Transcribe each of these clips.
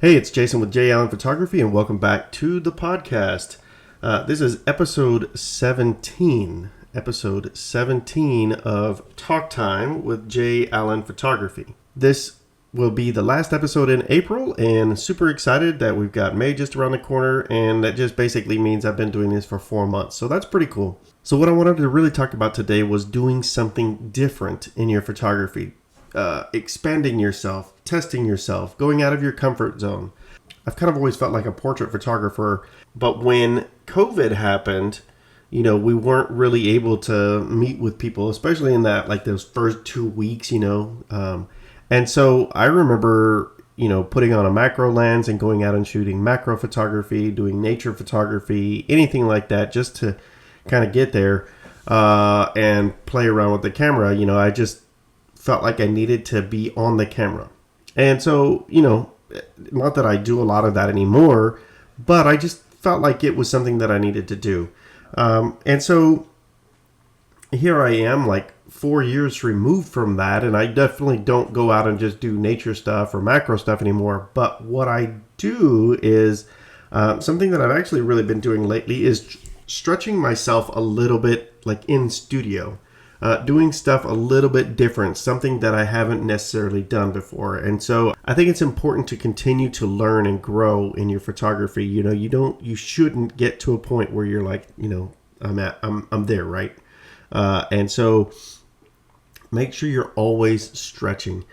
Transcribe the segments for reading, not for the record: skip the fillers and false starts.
Hey, it's Jason with J. Allen Photography, and welcome back to the podcast. This is episode 17. Episode 17 of Talk Time with J. Allen Photography. This will be the last episode in April, and super excited that we've got May just around the corner, and that just basically means I've been doing this for 4 months, so that's pretty cool. So what I wanted to really talk about today was doing something different in your photography. Expanding yourself, testing yourself, going out of your comfort zone. I've kind of always felt like a portrait photographer, but when COVID happened, we weren't really able to meet with people, especially in those first 2 weeks, and so I remember, putting on a macro lens and going out and shooting macro photography, doing nature photography, anything like that, just to kind of get there and play around with the camera. I just felt like I needed to be on the camera. And so, not that I do a lot of that anymore, but I just felt like it was something that I needed to do. And so here I am, like 4 years removed from that, and I definitely don't go out and just do nature stuff or macro stuff anymore. But what I do is something that I've actually really been doing lately is stretching myself a little bit, like in studio. Doing stuff a little bit different, something that I haven't necessarily done before. And so I think it's important to continue to learn and grow in your photography. You shouldn't get to a point where you're like, I'm there, right? And so make sure you're always stretching.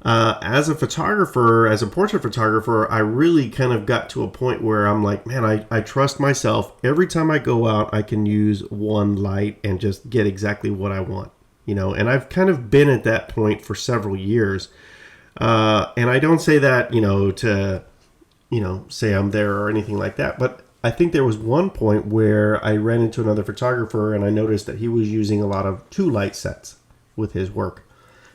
As a photographer, as a portrait photographer, I really kind of got to a point where I'm like, man, I trust myself. Every time I go out, I can use one light and just get exactly what I want, and I've kind of been at that point for several years. And I don't say that, to, say I'm there or anything like that. But I think there was one point where I ran into another photographer and I noticed that he was using a lot of 2 light sets with his work.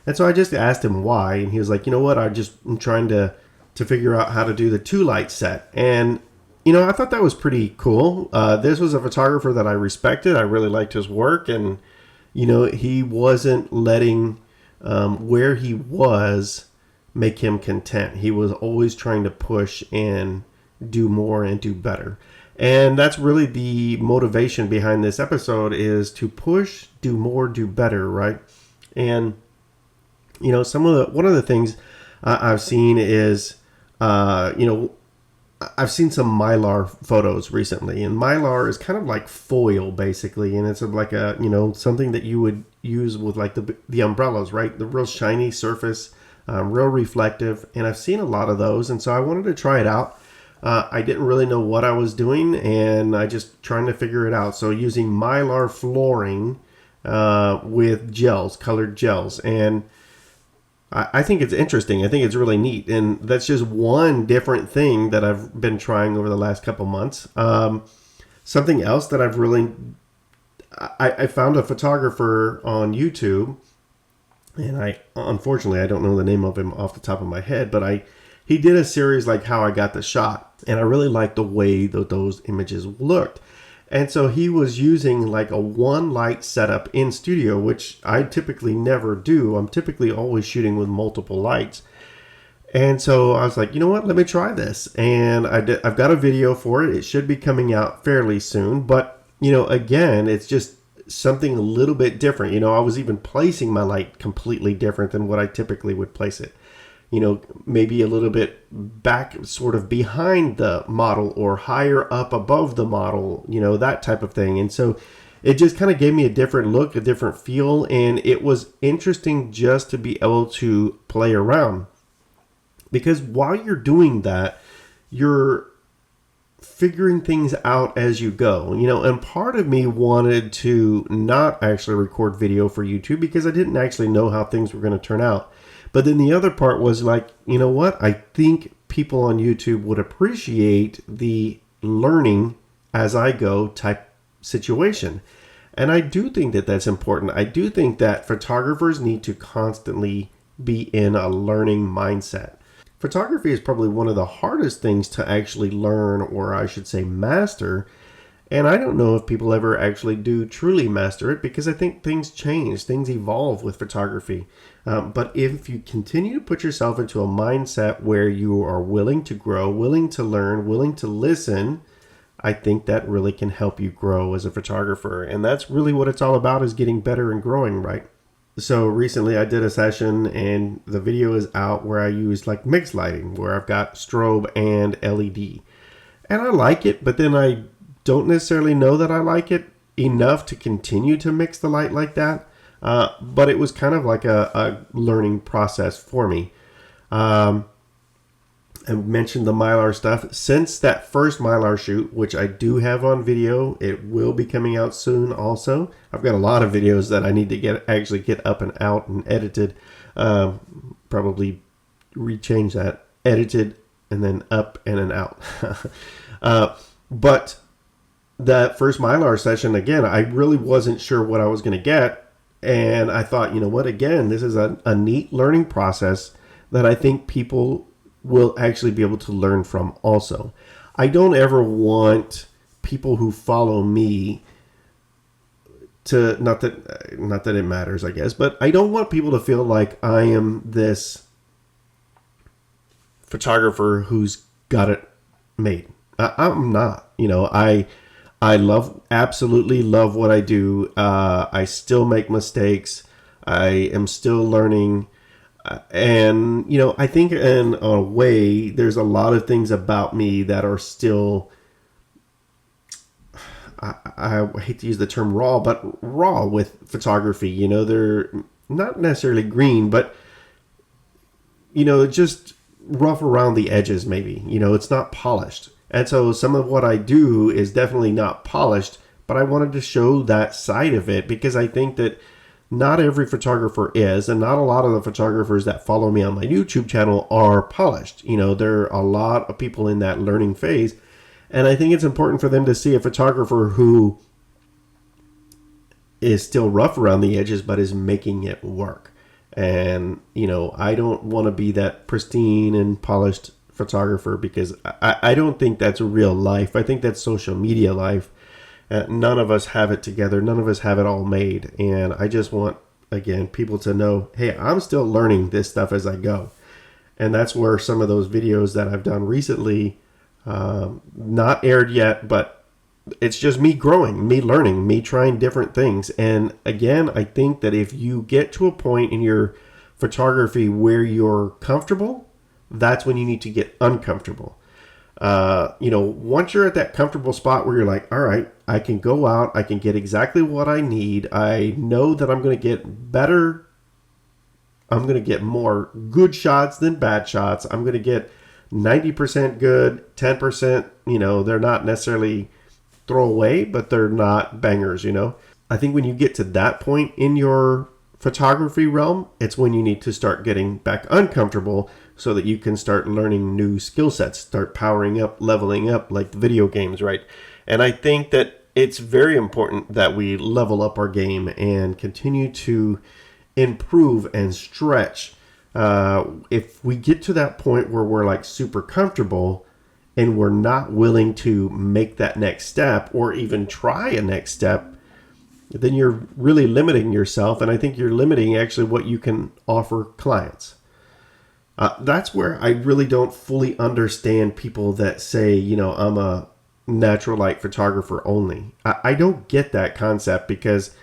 And so I just asked him why, and he was like, you know what, I'm trying to figure out how to do the 2 light set. And, I thought that was pretty cool. This was a photographer that I respected. I really liked his work, and, he wasn't letting where he was make him content. He was always trying to push and do more and do better. And that's really the motivation behind this episode, is to push, do more, do better, right? And one of the things I've seen is, I've seen some Mylar photos recently, and Mylar is kind of like foil basically, and it's like a, something that you would use with like the umbrellas, right? The real shiny surface, real reflective, and I've seen a lot of those, and so I wanted to try it out. I didn't really know what I was doing, and I just trying to figure it out. So using Mylar flooring with gels, colored gels, and I think it's interesting. I think it's really neat. And that's just one different thing that I've been trying over the last couple months. Something else that I've really... I found a photographer on YouTube, and unfortunately, I don't know the name of him off the top of my head, but he did a series like How I Got the Shot. And I really liked the way that those images looked. And so he was using like a 1 light setup in studio, which I typically never do. I'm typically always shooting with multiple lights. And so I was like, you know what, let me try this. And I've got a video for it. It should be coming out fairly soon. But, again, it's just something a little bit different. I was even placing my light completely different than what I typically would place it. Maybe a little bit back, sort of behind the model, or higher up above the model, that type of thing. And so it just kind of gave me a different look, a different feel. And it was interesting just to be able to play around, because while you're doing that, you're figuring things out as you go, and part of me wanted to not actually record video for YouTube because I didn't actually know how things were going to turn out. But then the other part was like, you know what? I think people on YouTube would appreciate the learning as I go type situation. And I do think that that's important. I do think that photographers need to constantly be in a learning mindset. Photography is probably one of the hardest things to actually learn, or I should say master. And I don't know if people ever actually do truly master it, because I think things change, things evolve with photography. But if you continue to put yourself into a mindset where you are willing to grow, willing to learn, willing to listen, I think that really can help you grow as a photographer. And that's really what it's all about, is getting better and growing, right? So recently I did a session and the video is out where I used like mixed lighting, where I've got strobe and LED. And I like it, but then I don't necessarily know that I like it enough to continue to mix the light like that. But it was kind of like a learning process for me. I mentioned the Mylar stuff. Since that first Mylar shoot, which I do have on video, it will be coming out soon also. I've got a lot of videos that I need to actually get up and out and edited. Probably rechange that. Edited and then up and then out. But that first Mylar session, again, I really wasn't sure what I was going to get. And I thought, you know what, again, this is a neat learning process that I think people will actually be able to learn from also. I don't ever want people who follow me to, not that it matters, I guess, but I don't want people to feel like I am this photographer who's got it made. I'm not. You know, I absolutely love what I do. I still make mistakes. I am still learning. And, you know, I think in a way, there's a lot of things about me that are still, I hate to use the term raw, but raw with photography. You know, they're not necessarily green, but, you know, just rough around the edges maybe. You know, it's not polished. And so some of what I do is definitely not polished, but I wanted to show that side of it because I think that not every photographer is, and not a lot of the photographers that follow me on my YouTube channel are polished. You know, there are a lot of people in that learning phase, and I think it's important for them to see a photographer who is still rough around the edges, but is making it work. And, you know, I don't want to be that pristine and polished photographer because I don't think that's real life. I think that's social media life. None of us have it together. None of us have it all made. And I just want, again, people to know, hey, I'm still learning this stuff as I go. And that's where some of those videos that I've done recently, not aired yet, but it's just me growing, me learning, me trying different things. And again, I think that if you get to a point in your photography where you're comfortable, that's when you need to get uncomfortable. You know, once you're at that comfortable spot where you're like, all right, I can go out, I can get exactly what I need. I know that I'm going to get better. I'm going to get more good shots than bad shots. I'm going to get 90% good, 10%, you know, they're not necessarily throwaway, but they're not bangers, you know. I think when you get to that point in your photography realm, it's when you need to start getting back uncomfortable so that you can start learning new skill sets, start powering up, leveling up like the video games, right? And I think that it's very important that we level up our game and continue to improve and stretch. If we get to that point where we're like super comfortable and we're not willing to make that next step or even try a next step, then you're really limiting yourself. And I think you're limiting actually what you can offer clients. That's where I really don't fully understand people that say, you know, I'm a natural light photographer only. I don't get that concept because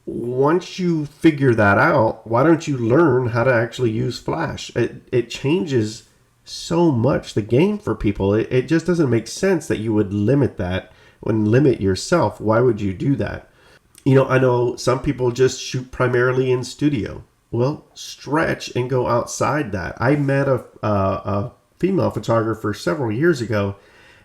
once you figure that out, why don't you learn how to actually use flash? It changes so much the game for people. It just doesn't make sense that you would limit that and limit yourself. Why would you do that? You know, I know some people just shoot primarily in studio. Well, stretch and go outside that. I met a female photographer several years ago,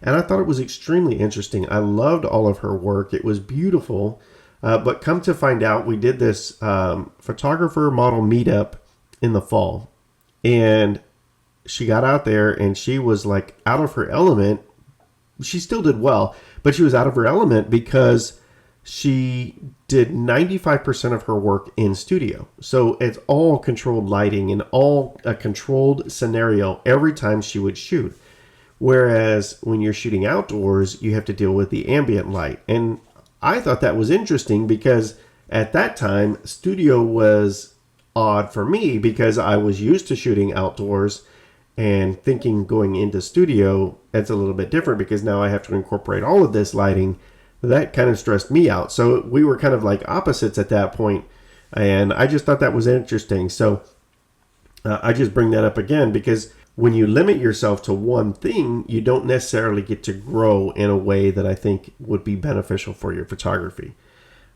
and I thought it was extremely interesting. I loved all of her work. It was beautiful. But come to find out, we did this photographer model meetup in the fall. And she got out there and she was like out of her element. She still did well, but she was out of her element because she did 95% of her work in studio. So it's all controlled lighting and all a controlled scenario every time she would shoot. Whereas when you're shooting outdoors, you have to deal with the ambient light. And I thought that was interesting because at that time, studio was odd for me because I was used to shooting outdoors and thinking going into studio, it's a little bit different because now I have to incorporate all of this lighting. That kind of stressed me out. So we were kind of like opposites at that point, and I just thought that was interesting. So I just bring that up again because when you limit yourself to one thing, you don't necessarily get to grow in a way that I think would be beneficial for your photography.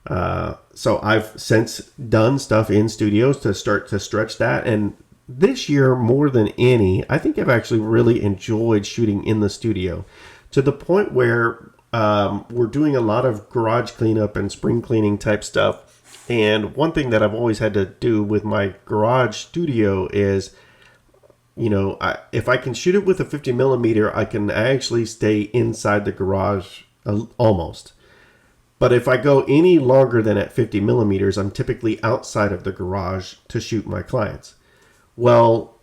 So I've since done stuff in studios to start to stretch that. And this year, more than any, I think I've actually really enjoyed shooting in the studio to the point where we're doing a lot of garage cleanup and spring cleaning type stuff. And one thing that I've always had to do with my garage studio is, if I can shoot it with a 50 millimeter, I can actually stay inside the garage almost. But if I go any longer than at 50 millimeters, I'm typically outside of the garage to shoot my clients. Well,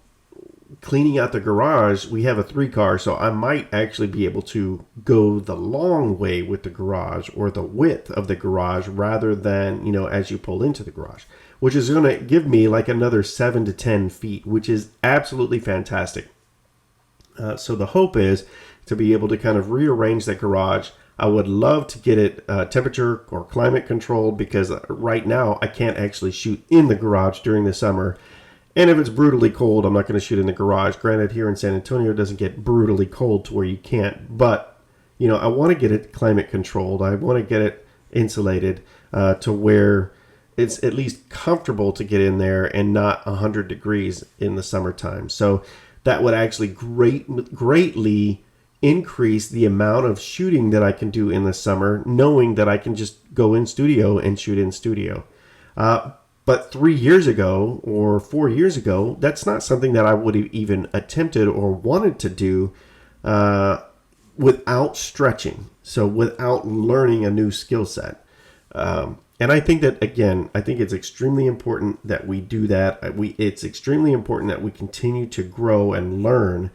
cleaning out the garage, we have a 3-car, so I might actually be able to go the long way with the garage or the width of the garage rather than, as you pull into the garage, which is going to give me like another 7 to 10 feet, which is absolutely fantastic. So the hope is to be able to kind of rearrange that garage. I would love to get it temperature or climate controlled because right now I can't actually shoot in the garage during the summer. And if it's brutally cold, I'm not going to shoot in the garage. Granted, here in San Antonio, it doesn't get brutally cold to where you can't. But, I want to get it climate controlled. I want to get it insulated to where it's at least comfortable to get in there and not 100 degrees in the summertime. So that would actually greatly increase the amount of shooting that I can do in the summer, knowing that I can just go in studio and shoot in studio. But 3 years ago or 4 years ago, that's not something that I would have even attempted or wanted to do without stretching. So without learning a new skill set. And I think that, again, I think it's extremely important that we do that. It's extremely important that we continue to grow and learn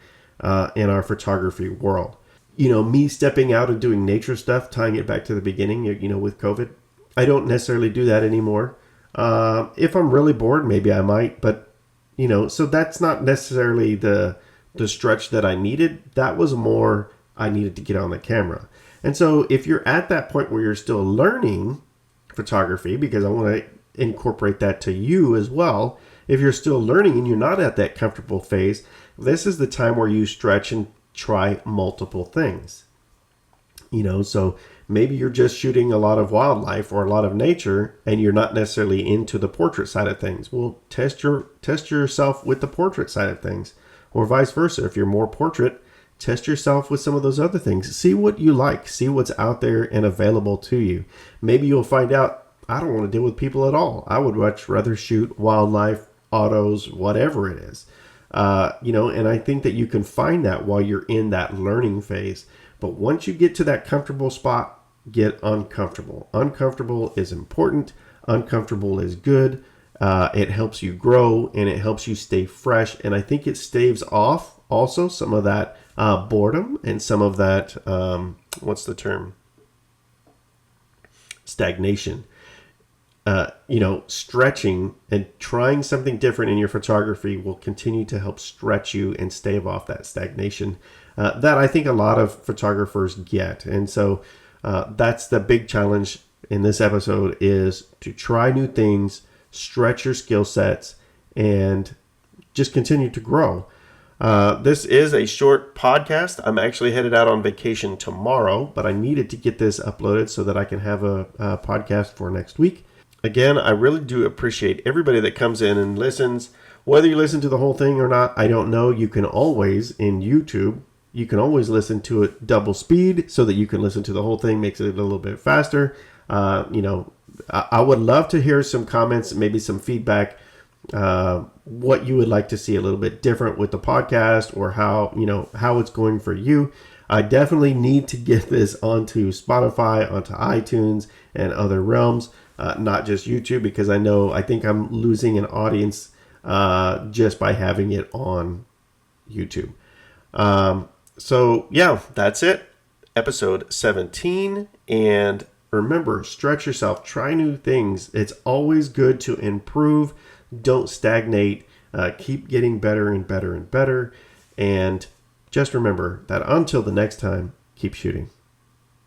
in our photography world. Me stepping out and doing nature stuff, tying it back to the beginning, with COVID, I don't necessarily do that anymore. If I'm really bored, maybe I might, but so that's not necessarily the stretch that I needed. That was more I needed to get on the camera. And so if you're at that point where you're still learning photography, because I want to incorporate that to you as well, if you're still learning and you're not at that comfortable phase, this is the time where you stretch and try multiple things. So maybe you're just shooting a lot of wildlife or a lot of nature and you're not necessarily into the portrait side of things. Well, test yourself with the portrait side of things, or vice versa. If you're more portrait, test yourself with some of those other things. See what you like, see what's out there and available to you. Maybe you'll find out, I don't want to deal with people at all. I would much rather shoot wildlife, autos, whatever it is. And I think that you can find that while you're in that learning phase. But once you get to that comfortable spot, get uncomfortable. Uncomfortable is important. Uncomfortable is good. It helps you grow and it helps you stay fresh. And I think it staves off also some of that boredom and some of that, what's the term? Stagnation. Stretching and trying something different in your photography will continue to help stretch you and stave off that stagnation that I think a lot of photographers get. And so that's the big challenge in this episode, is to try new things, stretch your skill sets, and just continue to grow. This is a short podcast. I'm actually headed out on vacation tomorrow, but I needed to get this uploaded so that I can have a podcast for next week. Again, I really do appreciate everybody that comes in and listens. Whether you listen to the whole thing or not, I don't know. You can always, in YouTube, you can always listen to it double speed so that you can listen to the whole thing, makes it a little bit faster. I would love to hear some comments, maybe some feedback, what you would like to see a little bit different with the podcast, or how it's going for you. I definitely need to get this onto Spotify, onto iTunes, and other realms, not just YouTube, because I think I'm losing an audience just by having it on YouTube. So, yeah, that's it. Episode 17. And remember, stretch yourself, try new things. It's always good to improve. Don't stagnate. Keep getting better and better and better. And just remember that until the next time, keep shooting.